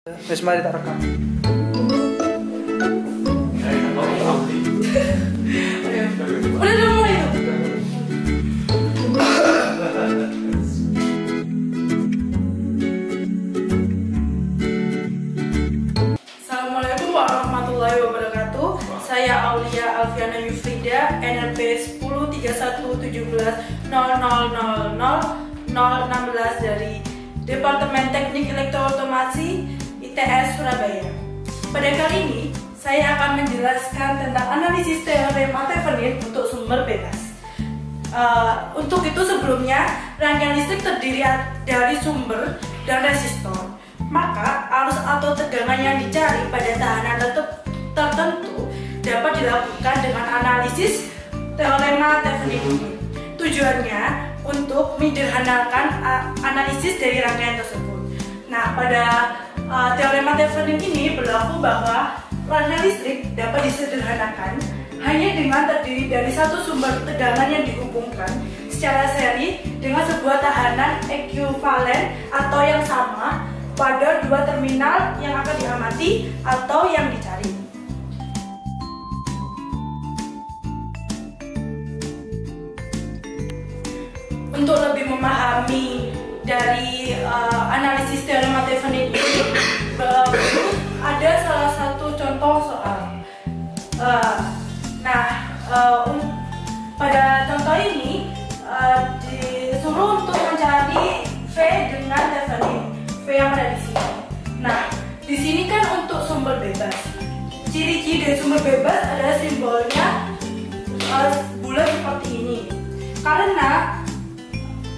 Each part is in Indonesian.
Wes mari tak rekam. Udah mulai tuh. Assalamualaikum warahmatullahi wabarakatuh. Saya Aulia Alfiana Yufrida, NRP 103117000016 dari Departemen Teknik Elektrootomasi ITS Surabaya. Pada kali ini, saya akan menjelaskan tentang analisis teorema Thevenin untuk sumber bebas. Untuk itu sebelumnya, rangkaian listrik terdiri dari sumber dan resistor. Maka arus atau tegangan yang dicari pada tahanan tertentu dapat dilakukan dengan analisis teorema Thevenin ini. Tujuannya untuk menyederhanakan analisis dari rangkaian tersebut. Nah, pada teorema Thevenin ini berlaku bahwa rangkaian listrik dapat disederhanakan hanya dengan terdiri dari satu sumber tegangan yang dihubungkan secara seri dengan sebuah tahanan ekuivalen atau yang sama pada dua terminal yang akan diamati atau yang dicari. Untuk lebih memahami dari analisis teorema Thevenin ini, ada salah satu contoh soal. Pada contoh ini disuruh untuk mencari V dengan Thevenin, V yang ada di sini. Nah, di sini kan untuk sumber bebas. Ciri-ciri dari sumber bebas adalah simbolnya bulat seperti ini. Karena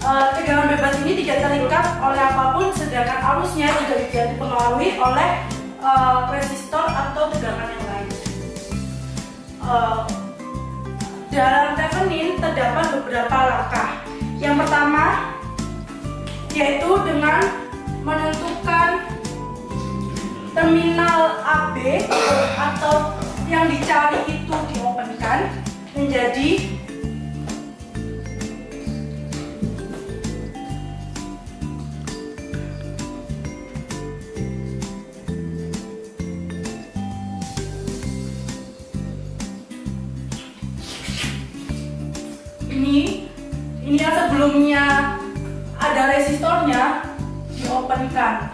tegangan bebas ini tidak terikat oleh apapun, sedangkan arusnya juga tidak dipengaruhi oleh resistor atau tegangan yang lain. Dalam Thevenin terdapat beberapa langkah. Yang pertama yaitu dengan menentukan terminal AB atau yang dicari itu diopenkan menjadi ini yang sebelumnya ada resistornya diopenkan.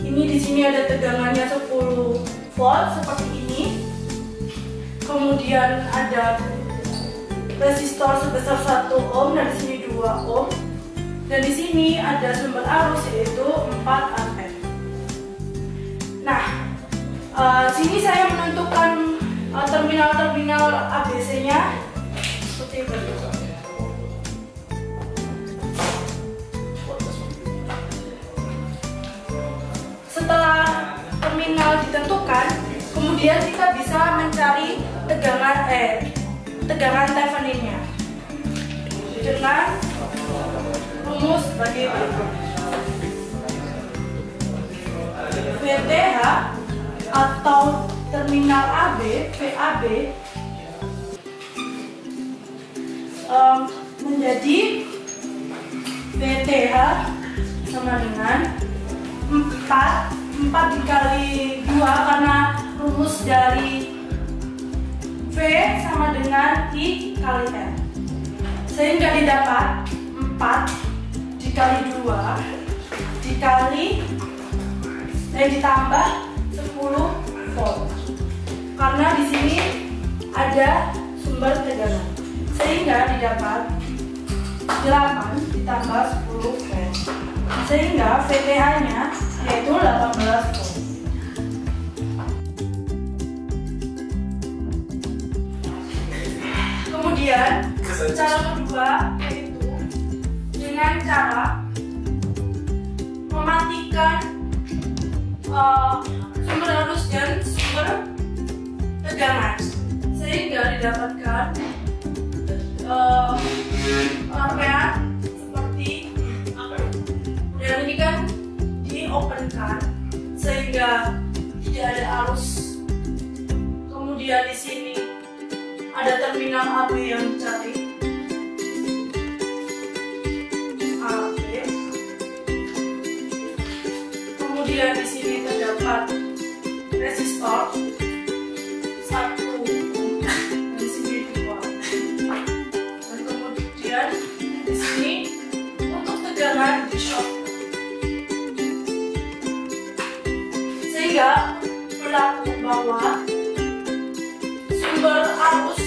Ini di sini ada tegangannya 10 volt seperti ini. Kemudian ada resistor sebesar 1 ohm dan di sini 2 ohm. Dan di sini ada sumber arus yaitu 4 ampere. Nah, sini saya menentukan terminal-terminal ABC-nya seperti berikut. Setelah terminal ditentukan, kemudian kita bisa mencari tegangan Thevenin-nya dengan rumus sebagai berikut. VTH atau terminal AB, VAB menjadi VTH sama dengan 4 dikali 2 karena rumus dari V sama dengan I kali R, sehingga didapat 4 dikali 2 ditambah 10 volt, karena di sini ada sumber tegangan, sehingga didapat 8 ditambah 10 volt, sehingga VTH nya yaitu 18 volt. Kemudian cara kedua yaitu dengan cara mematikan sumber arus dan sumber tegangan, sehingga didapatkan rangkaian seperti dan ini kan diopenkan sehingga tidak ada arus. Kemudian di sini ada terminal AB yang dicari. AB. Kemudian di sini terdapat resistor 1 dan di sini 2. Dan kemudian di sini untuk tegangan di short. Sehingga berlaku bahwa sumber arus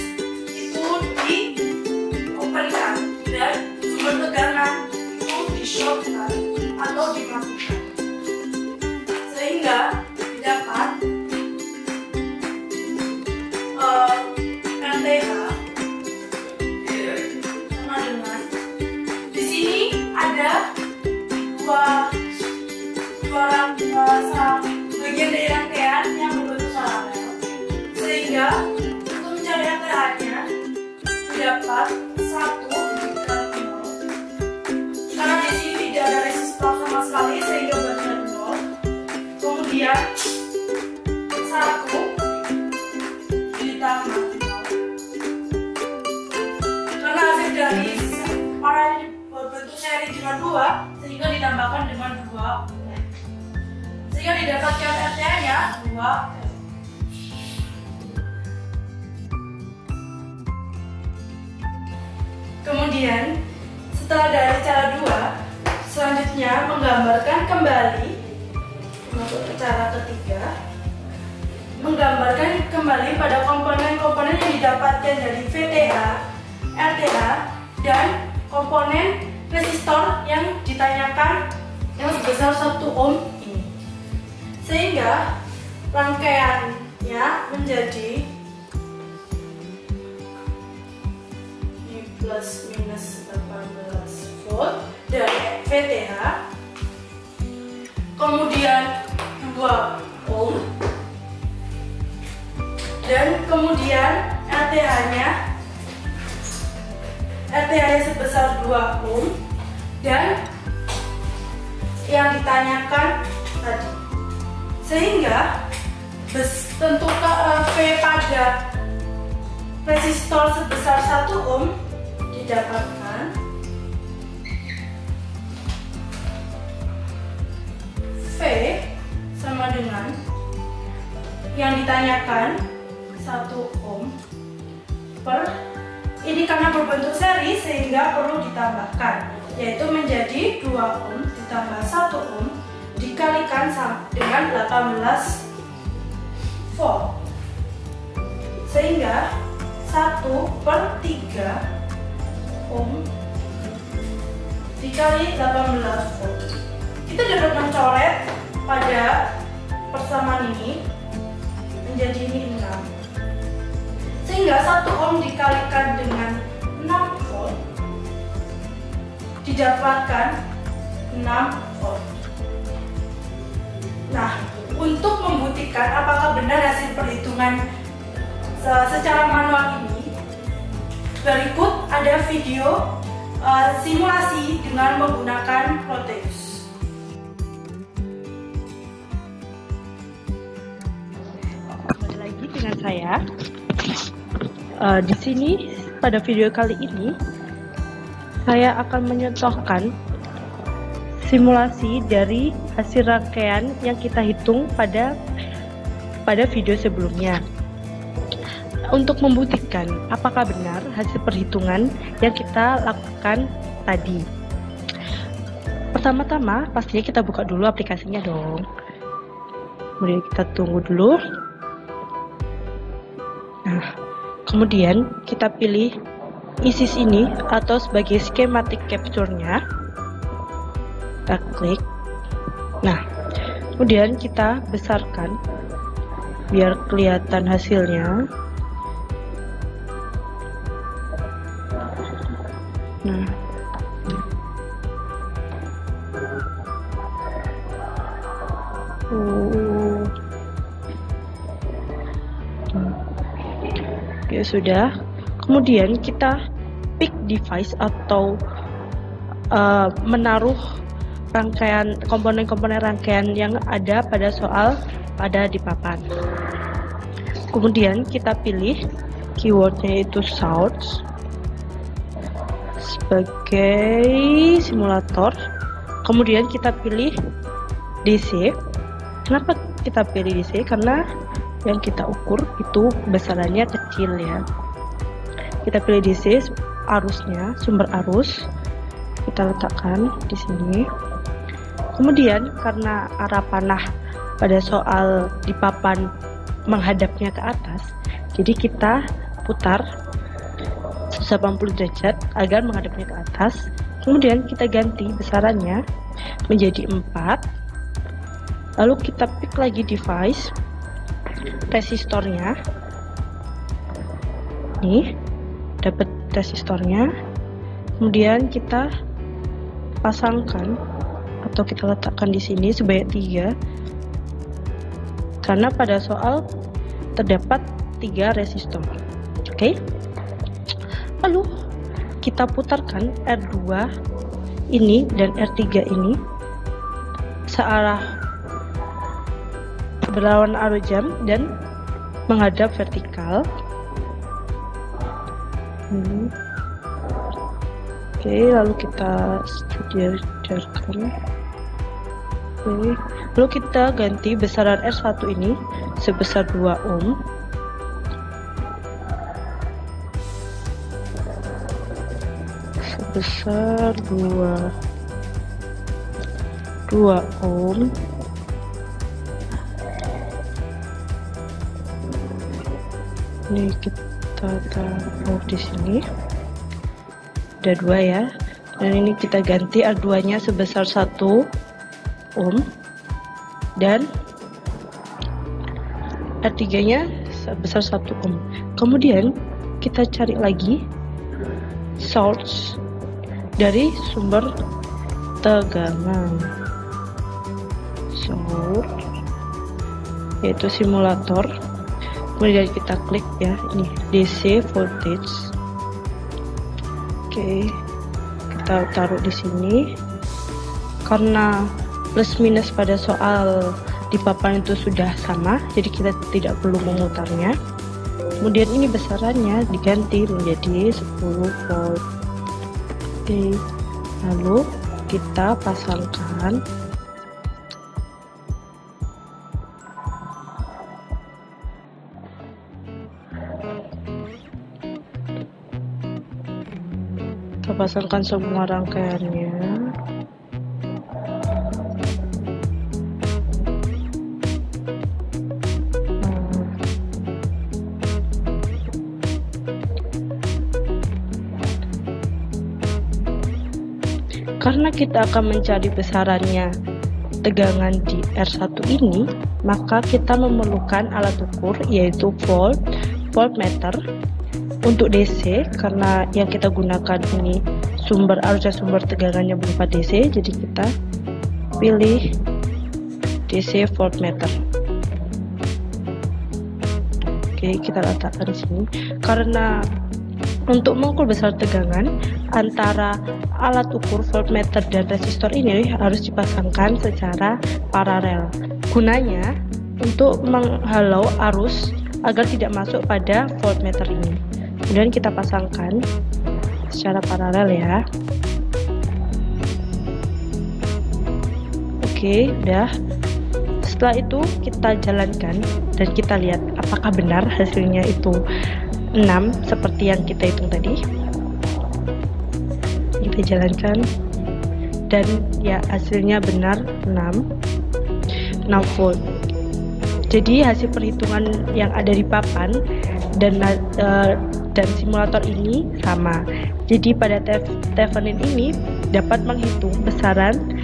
itu diopenkan dan sumber tegangan itu di-shortkan atau dimatikan, sehingga didapat RTH sama dengan di sini ada dua bagian dari rangkaian yang berbentuk paralel, sehingga untuk mencari RTH-nya dapat 1 dikalikan 0. Karena di sini tidak ada resistor sama sekali sehingga berarti 0. Kemudian 1 ditambah 0. Karena hasil dari paralel berbentuk seri dengan 2 sehingga ditambahkan dengan 2, sehingga didapatkan RTH-nya 2. Kemudian setelah dari cara 2, selanjutnya menggambarkan kembali untuk cara ketiga, menggambarkan kembali pada komponen-komponen yang didapatkan dari VTH, RTH, dan komponen resistor yang ditanyakan yang sebesar 1 ohm ini, sehingga rangkaiannya menjadi plus minus 18 volt dari VTH, kemudian 2 ohm, dan kemudian RTH-nya sebesar 2 ohm dan yang ditanyakan tadi, sehingga tentukan V pada resistor sebesar 1 ohm didapatkan V sama dengan yang ditanyakan 1 ohm per ini, karena berbentuk seri sehingga perlu ditambahkan, yaitu menjadi 2 ohm ditambah 1 ohm dikalikan dengan 18 volt, sehingga 1/3 ohm dikali 18 volt. Kita dapat mencoret pada persamaan ini menjadi ini 6, sehingga 1 ohm dikalikan dengan 6 volt didapatkan 6 volt. Nah, untuk membuktikan apakah benar hasil perhitungan secara manual ini, berikut ada video simulasi dengan menggunakan Proteus. Kembali lagi dengan saya. Di sini pada video kali ini saya akan menyontohkan simulasi dari hasil rangkaian yang kita hitung pada video sebelumnya, untuk membuktikan apakah benar hasil perhitungan yang kita lakukan tadi. Pertama-tama pastinya kita buka dulu aplikasinya dong. Kemudian kita tunggu dulu. Nah, kemudian kita pilih isi sini atau sebagai schematic capture-nya. Kita klik. Nah, kemudian kita besarkan biar kelihatan hasilnya. Nah, ya sudah. Kemudian kita pick device atau menaruh rangkaian komponen-komponen rangkaian yang ada pada soal ada di papan. Kemudian kita pilih keywordnya itu source sebagai simulator. Kemudian kita pilih DC. Kenapa kita pilih DC? Karena yang kita ukur itu besarannya kecil ya. Kita pilih DC, arusnya, sumber arus kita letakkan di sini. Kemudian karena arah panah pada soal di papan menghadapnya ke atas, jadi kita putar 180 derajat agar menghadapnya ke atas. Kemudian kita ganti besarannya menjadi 4. Lalu kita pick lagi device, resistornya. Nih, dapat resistornya. Kemudian kita pasangkan atau kita letakkan di sini sebanyak 3. Karena pada soal terdapat 3 resistor. Oke. Lalu kita putarkan R2 ini dan R3 ini searah berlawan arus jam dan menghadap vertikal. Oke, lalu kita sejarkan. Oke, lalu kita ganti besaran R1 ini sebesar 2 ohm. Sebesar 2 ohm. Ini kita taruh di sini. Ada 2 ya. Dan ini kita ganti R2 nya sebesar 1 ohm dan R3 nya sebesar 1 ohm. Kemudian kita cari lagi source dari sumber tegangan, source yaitu simulator. Kemudian kita klik ya, ini DC voltage. Oke, kita taruh di sini. Karena plus minus pada soal di papan itu sudah sama, jadi kita tidak perlu memutarnya. Kemudian ini besarannya diganti menjadi 10 volt. Oke, lalu kita pasangkan. Kita pasangkan semua rangkaiannya. Karena kita akan mencari besarannya tegangan di R1 ini, maka kita memerlukan alat ukur yaitu voltmeter. Untuk DC, karena yang kita gunakan ini sumber arusnya, sumber tegangannya berupa DC, jadi kita pilih DC voltmeter. Oke, kita letakkan di sini. Karena untuk mengukur besar tegangan antara alat ukur voltmeter dan resistor ini harus dipasangkan secara paralel. Gunanya untuk menghalau arus agar tidak masuk pada voltmeter ini. Kemudian kita pasangkan secara paralel ya. Oke, udah. Setelah itu kita jalankan dan kita lihat apakah benar hasilnya itu 6 seperti yang kita hitung tadi. Kita jalankan dan ya hasilnya benar 6 volt. Jadi hasil perhitungan yang ada di papan dan simulator ini sama. Jadi pada Thevenin ini dapat menghitung besaran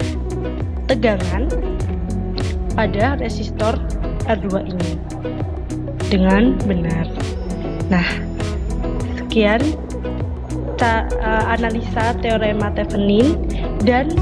tegangan pada resistor R2 ini dengan benar. Nah, sekian analisa teorema Thevenin dan